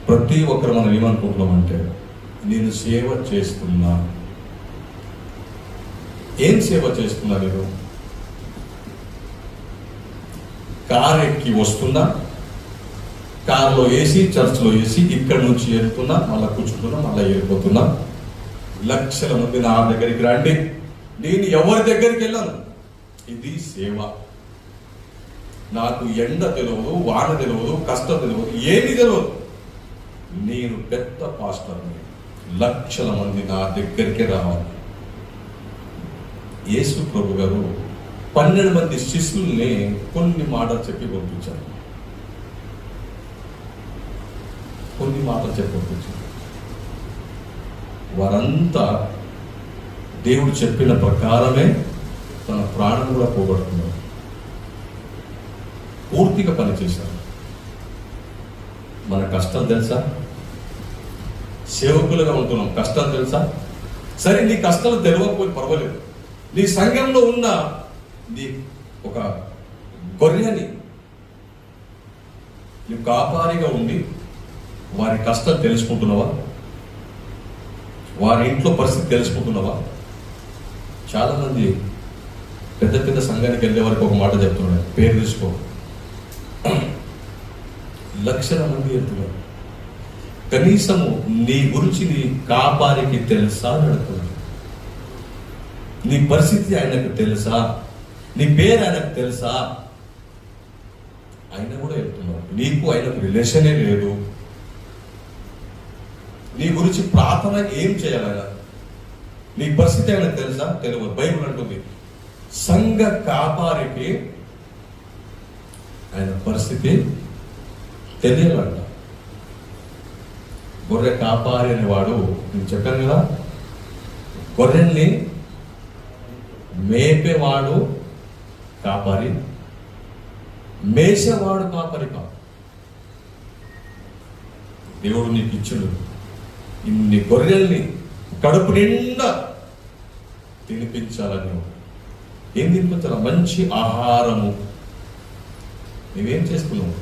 ప్రతి ఒక్కరు మనం ఏమనుకుంటున్నామంటే, నేను సేవ చేస్తున్నా. ఏం సేవ చేస్తున్నా? నేను కారు ఎక్కి వస్తున్నా, కారులో వేసి, చర్చ్లో వేసి, ఇక్కడి నుంచి వెళ్తున్నా, మళ్ళీ కూర్చుంటున్నా, మళ్ళీ వెళ్ళిపోతున్నా. లక్షల మంది నా దగ్గరికి రండి, నేను ఎవరి దగ్గరికి వెళ్ళాను. ఇది సేవ. నాకు ఎండ తెలియదు, వాన తెలియదు, కష్టం తెలియదు, ఏమి తెలియదు. నేను పెద్ద పాస్టర్ని, లక్షల మంది నా దగ్గరికే రావాలి. యేసు ప్రభు గారు 12 మంది శిష్యుల్ని కొన్ని మాటలు చెప్పి పంపించారు. కొన్ని మాటలు చెప్పి పంపించారు. వారంతా దేవుడు చెప్పిన ప్రకారమే తన ప్రాణం కూడా పోగొట్టుకున్నారు. పూర్తిగా పనిచేశారు. మన కష్టం తెలుసా? సేవకులుగా ఉంటున్నాం, కష్టం తెలుసా? సరే, నీ కష్టాలు తెలియకపోయి పర్వాలేదు. నీ సంఘంలో ఉన్న నీ ఒక గొర్రెని నువ్వు కాపారిగా ఉండి వారి కష్టం తెలుసుకుంటున్నావా? వారి ఇంట్లో పరిస్థితి తెలుసుకుంటున్నావా? చాలా మంది పెద్ద పెద్ద సంఘానికి వెళ్ళే వరకు ఒక మాట చెప్తున్నాడు, పేరు తీసుకో. లక్షల మంది వెళ్తున్నారు. కనీసము నీ గురించి నీ కాపారికి తెలుసా అని అడుగుతున్నాడు. నీ పరిస్థితి ఆయనకు తెలుసా? నీ పేరు ఆయనకు తెలుసా? ఆయన కూడా వెళ్తున్నాడు. నీకు ఆయనకు రిలేషనే లేదు. నీ గురించి ప్రార్థన ఏం చేయాలన్నా నీ పరిస్థితి ఆయనకు తెలుసా? తెలియదు. బైబిల్ అంటుంది, సంఘ కాపారికి ఆయన పరిస్థితి తెలియాలంట. గొర్రె కాపారి అనేవాడు, నేను చెప్పాను కదా, గొర్రెల్ని మేపేవాడు కాపారి, మేసేవాడు కాపరి కాదు. దేవుడు నీకు ఇచ్చుడు ఇన్ని గొర్రెల్ని కడుపు నిండా తినిపించాలని. ఏం తినిపించాలి? మంచి ఆహారము. నువ్వేం చేసుకున్నావు?